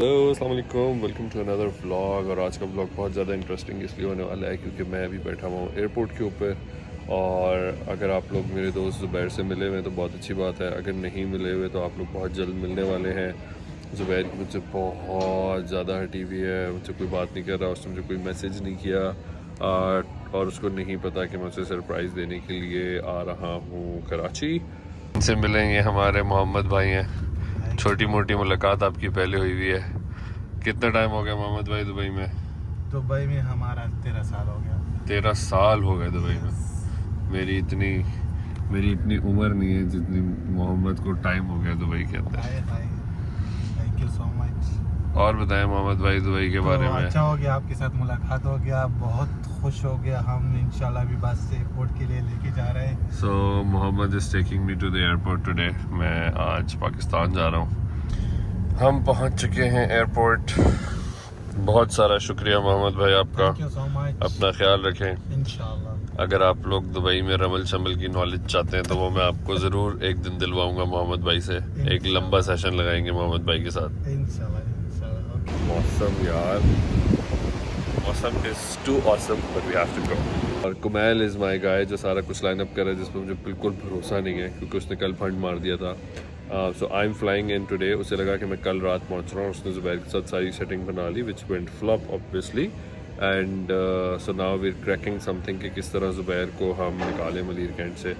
Hello अस्सलाम वालेकुम, welcome to another vlog. और आज का व्लॉग बहुत ज़्यादा इंटरेस्टिंग इसलिए होने वाला है क्योंकि मैं अभी बैठा हुआ हूँ एयरपोर्ट के ऊपर। और अगर आप लोग मेरे दोस्त ज़ुबैर से मिले हुए तो बहुत अच्छी बात है, अगर नहीं मिले हुए तो आप लोग बहुत जल्द मिलने वाले हैं। ज़ुबैर की मुझसे बहुत ज़्यादा हटी हुई है, मुझसे कोई बात नहीं कर रहा, उसने मुझे कोई मैसेज नहीं किया और उसको नहीं पता कि मैं उसे सरप्राइज़ देने के लिए आ रहा हूँ कराची। इनसे मिलेंगे, हमारे मोहम्मद भाई हैं। छोटी मोटी मुलाकात आपकी पहले हुई हुई है। कितना टाइम हो गया मोहम्मद भाई दुबई में? दुबई में हमारा 13 साल हो गया। 13 साल हो गए दुबई में। मेरी इतनी उम्र नहीं है जितनी मोहम्मद को टाइम हो गया दुबई के अंदर। Thank you so much. और बताएं मोहम्मद भाई दुबई के बारे में। अच्छा हो गया, आपके साथ मुलाकात हो गया, बहुत खुश हो गया। हम इंशाल्लाह भी बस से एयरपोर्ट के लिए लेके जा रहे हैं। So Mohammed is taking me to the airport today. मैं आज पाकिस्तान जा रहा हूँ। हम पहुँच चुके हैं एयरपोर्ट। बहुत सारा शुक्रिया मोहम्मद भाई आपका। Thank you so much. अपना ख्याल रखें। इंशाल्लाह अगर आप लोग दुबई में रमल शमल की नॉलेज चाहते हैं तो वो मैं आपको ज़रूर एक दिन दिलवाऊंगा मोहम्मद भाई से। एक लंबा सेशन लगाएंगे मोहम्मद भाई के साथ। इंशाल्लाह। मौसम यार, मौसम is too awesome but we have to go. और कुमैल इज़ माय गाय जो सारा कुछ लाइन अप कर रहा है, जिस पर मुझे बिल्कुल भरोसा नहीं है क्योंकि उसने कल फंड मार दिया था। So I am flying in today. उसे लगा कि मैं कल रात पहुंच रहा हूँ, उसने ज़ुबैर के साथ सारी सेटिंग बना ली which went flop obviously. And so now we are cracking something कि किस तरह ज़ुबैर को हम निकालें मलीर कैंट से।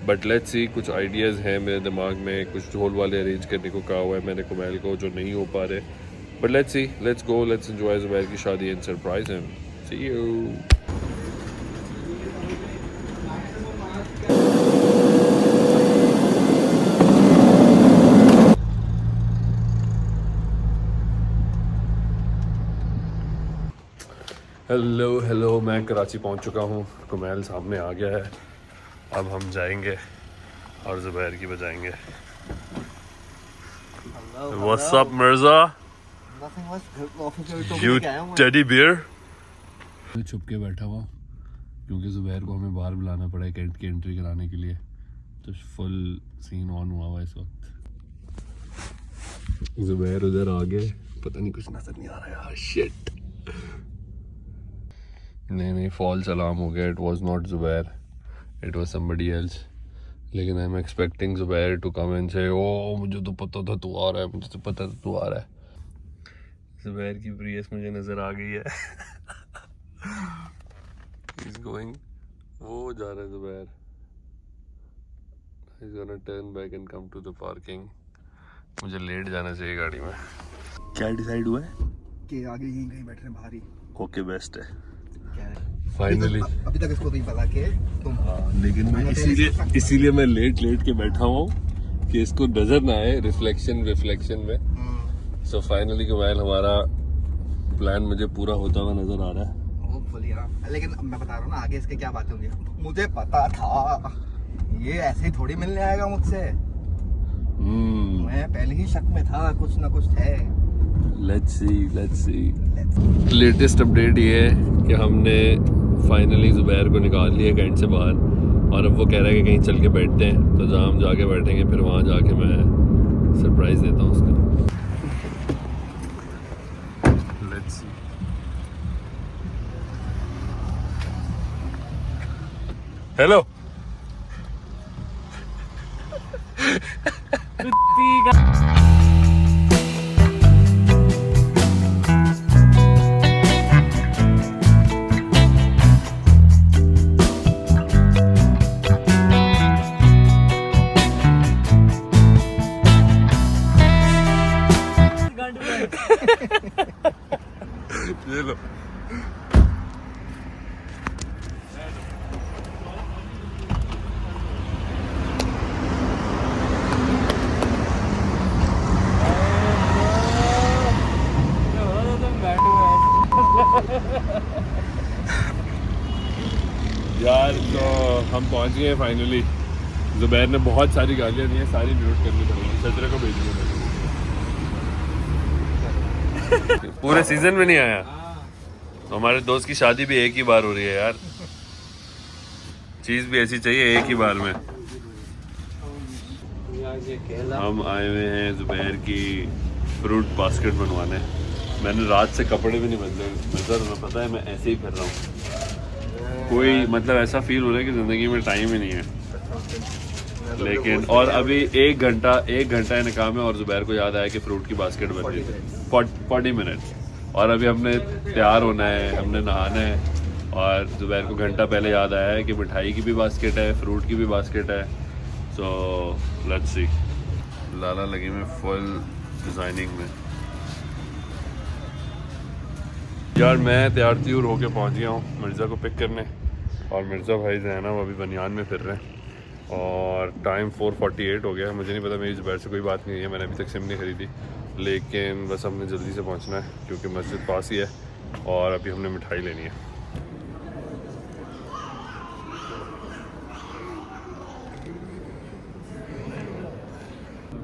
बट लेट्स सी, कुछ आइडियाज़ हैं मेरे दिमाग में, कुछ ढोल वाले अरेंज करने को कहा हुआ है मैंने कुमैल को, जो नहीं हो पा रहे। But let's see, let's go, let's enjoy Zubair की शादी and surprise him. See you. Hello, मैं कराची पहुंच चुका हूं। कुमैल सामने आ गया है। अब हम जाएंगे और ज़ुबैर की बजाएंगे। What's up Mirza? You teddy bear? छुप के बैठा हुआ क्योंकि ज़ुबैर को हमें बाहर बुलाना पड़ा है कैंट की एंट्री कराने के लिए। तो फुल सीन ऑन हुआ हुआ इस वक्त। ज़ुबैर उधर आ गए, पता नहीं कुछ नजर नहीं आ रहा यार। शिट, नहीं फॉल्स अलार्म हो गया। It was not Zubair, it was somebody else. लेकिन I am expecting Zubair to come and से ओ मुझे तो पता था तू आ रहा है, मुझे तो पता था तू आ रहा है। ज़ुबैर की प्रियस मुझे नज़र आ गई है। He's going, वो जा रहा है Zubair. He's gonna turn back and come to the parking. मुझे लेट जाना चाहिए गाड़ी में। क्या डिसाइड हुआ है कि आगे यहीं कहीं बैठ रहे हैं बाहर ही। ओके बेस्ट है क्या है फाइनली। अभी तक इसको नहीं पता कि तुम। लेकिन मैं इसीलिए मैं लेट के बैठा हूँ कि इसको नजर ना आए रिफ्लेक्शन में। सो फाइनली कुमैल हमारा प्लान मुझे पूरा होता हुआ नजर आ रहा है। लेकिन मैं बता रहा हूँ ना आगे इसके क्या बातें होंगी। मुझे पता था ये ऐसे ही थोड़ी मिलने आएगा मुझसे। मैं पहले ही शक में था कुछ ना कुछ है। Let's see. लेटेस्ट अपडेट ये है कि हमने फाइनली ज़ुबैर को निकाल लिया कैंट से बाहर और अब वो कह रहा है कि कहीं चल के बैठते हैं। तो जहाँ हम जाके बैठेंगे फिर वहाँ जाके मैं सरप्राइज़ देता हूँ उसका। Let's see. हेलो ये लो। यार तो हम पहुंच गए फाइनली। ज़ुबैर ने बहुत सारी गालियाँ दी हैं, सारी म्यूट करनी पड़ेगी। सचरे को भेज दिया पूरे सीजन में नहीं आया। तो हमारे दोस्त की शादी भी एक ही बार हो रही है यार। चीज़ भी ऐसी चाहिए एक ही बार में। हम आए हुए हैं ज़ुबैर की फ्रूट बास्केट बनवाने। मैंने रात से कपड़े भी नहीं बदले, मिर्ज़ा तुम्हें पता है मैं ऐसे ही फिर रहा हूँ। कोई मतलब ऐसा फील हो रहा है कि ज़िंदगी में टाइम ही नहीं है। लेकिन और अभी एक घंटा निकाम है और ज़ुबैर को याद आया कि फ्रूट की बास्केट बन रही थी। 40 मिनट्स और अभी हमने तैयार होना है, हमने नहाना है और ज़ुबैर को घंटा पहले याद आया है कि मिठाई की भी बास्केट है, फ्रूट की भी बास्केट है। So let's see. लाला लगी में फुल डिज़ाइनिंग में। यार मैं तैयार त्यूर होके पहुंच गया हूँ मिर्ज़ा को पिक करने और मिर्ज़ा भाई जो है ना वो अभी बनियान में फिर रहे हैं और टाइम 4:48 हो गया है। मुझे नहीं पता मेरी ज़ुबैर से कोई बात नहीं है, मैंने अभी तक सिम नहीं खरीदी, लेकिन बस हमने जल्दी से पहुंचना है क्योंकि मस्जिद पास ही है और अभी हमने मिठाई लेनी है।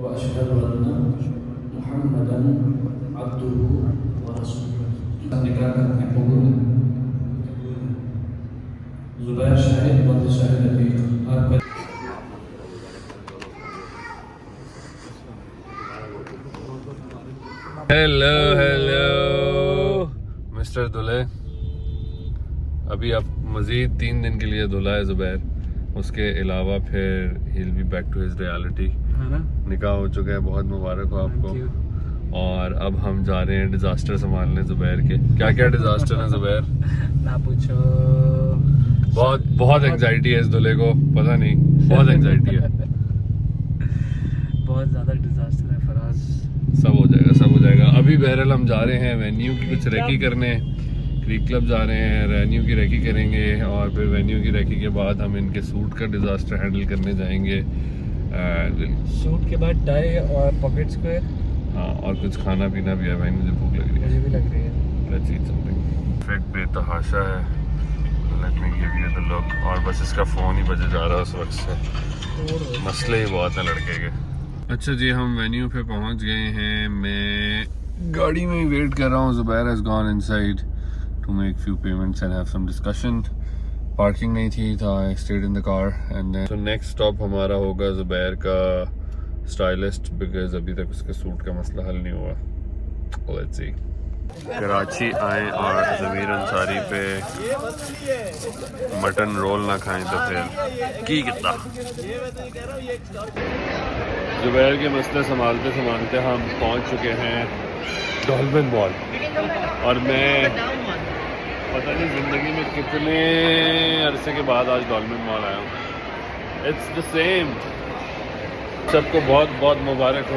वअशहदु अन्ना मुहम्मदन अब्दुहु व रसूलुहु। निकाह करने कबूल है। ज़ुबैर शाहिद व शाहिद अतीक आपका। हेलो मिस्टर दुल्हे। अभी अब मज़ीद 3 दिन के लिए दुल्हा है ज़ुबैर, उसके अलावा फिर he will be back to his reality. निकाह हो चुका है, बहुत मुबारक हो आपको। और अब हम जा रहे हैं डिज़ास्टर संभालने ज़ुबैर के। क्या क्या डिज़ास्टर है ज़ुबैर? ना पूछो। बहुत एंजाइटी है इस दूल्हे को, पता नहीं बहुत एंजाइटी है। बहुत ज़्यादा डिजास्टर है फराज। सब हो जाएगा। अभी बहरहाल हम जा रहे हैं वेन्यू की कुछ रेकी करने, क्रीक क्लब जा रहे हैं, वेन्यू की रेकी करेंगे और फिर वेन्यू की रेकी के बाद हम इनके सूट का डिज़ास्टर हैंडल करने जाएंगे। शूट के बाद टाई और पॉकेट स्क्वायर। हाँ और कुछ खाना पीना भी है भाई, मुझे भूख लग रही है। मुझे भी लग रही है। Let's eat something. परफेक्ट बेतहाशा है। Let me give you the look. और बस इसका फ़ोन ही बजे जा रहा है उस वक्त से। मसले ही बहुत हैं लड़के के। अच्छा जी, हम वेन्यू पे पहुंच गए हैं। मैं गाड़ी में ही वेट कर रहा हूँ। Zubair has gone inside to make few payments and have some discussion. Parking नहीं थी तो I stayed in the car and then next stop हमारा होगा ज़ुबैर का स्टाइलिस्ट, बिकॉज अभी तक उसके सूट का मसला हल नहीं हुआ। Let's see. कराची आए और ज़मीर अंसारी पे मटन रोल ना खाएं तो फिर की कितना। ज़ुबैर के मसले संभालते हम पहुंच चुके हैं डॉल्फिन मॉल और मैं पता नहीं ज़िंदगी में कितने अरसे के बाद आज डॉल्फिन मॉल आया हूँ। It's the same. सबको बहुत मुबारक हो।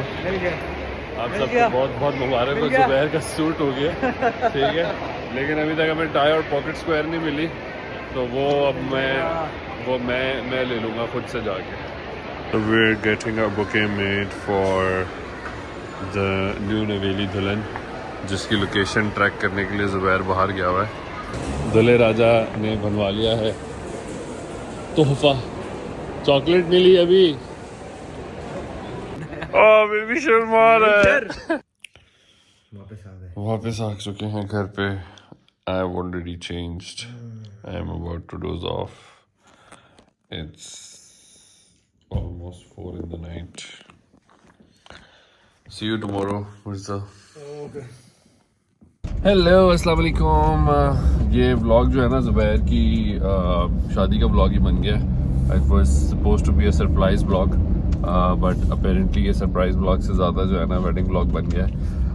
आप सबको बहुत मुबारक हो। ज़ुबैर का सूट हो गया, ठीक है, लेकिन अभी तक हमें टाई और पॉकेट स्क्वायर नहीं मिली, तो वो अब मैं ले लूँगा खुद से जाके। तो we are getting a bouquet made for the new नवेली दुल्हन, जिसकी लोकेशन ट्रैक करने के लिए ज़ुबैर बाहर गया हुआ है। दुल्हे राजा ने बनवा लिया है तोहफा, चॉकलेट मिली अभी। बेबी शर्मा रहा है। वापस आ चुके हैं घर पे। I have already changed. I am about to doze off. It's almost 4 in the night. See you tomorrow, Mirza. Hello अस्सलाम वालेकुम। ये व्लॉग जो है ना ज़ुबैर की शादी का व्लॉग ही बन गया। It was supposed to be a surprise vlog, but apparently ये सरप्राइज व्लॉग से ज़्यादा जो है ना वेडिंग व्लॉग बन गया है।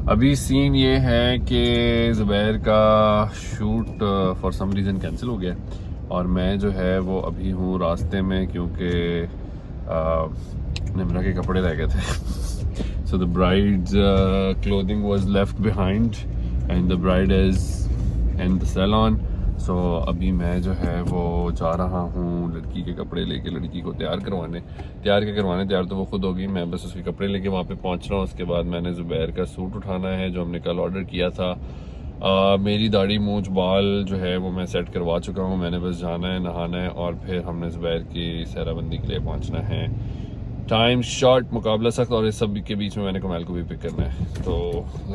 अभी सीन ये है कि ज़ुबैर का shoot for some reason cancel हो गया और मैं जो है वो अभी हूँ रास्ते में, क्योंकि निम्रा के कपड़े रह गए थे। So the bride's clothing was left behind and the bride is in the salon. So अभी मैं जो है वो जा रहा हूँ लड़की के कपड़े लेके, लड़की को तैयार तैयार तो वो खुद होगी, मैं बस उसके कपड़े लेके वहाँ पे पहुँच रहा हूँ। उसके बाद मैंने ज़ुबैर का सूट उठाना है जो हमने कल ऑर्डर किया था। मेरी दाढ़ी मूंछ बाल जो है वो मैं सेट करवा चुका हूँ, मैंने बस जाना है, नहाना है और फिर हमने ज़ुबैर की सहराबंदी के लिए पहुँचना है। टाइम शॉर्ट, मुकाबला सख्त और इस सब के बीच में मैंने कमाल को भी पिक करना है। तो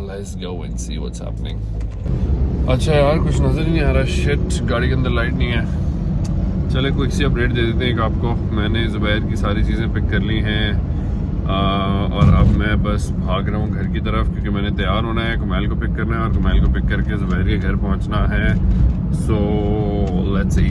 let's go and see what's happening. अच्छा यार कुछ नज़र ही नहीं आ रहा। शिट, गाड़ी के अंदर लाइट नहीं है। चले क्विक सी अपडेट दे देते हैं एक आपको। मैंने ज़ुबैर की सारी चीज़ें पिक कर ली हैं और अब मैं बस भाग रहा हूँ घर की तरफ क्योंकि मैंने तैयार होना है, कुमैल को पिक करना है और कुमैल को पिक करके ज़ुबैर के घर पहुँचना है। So let's see.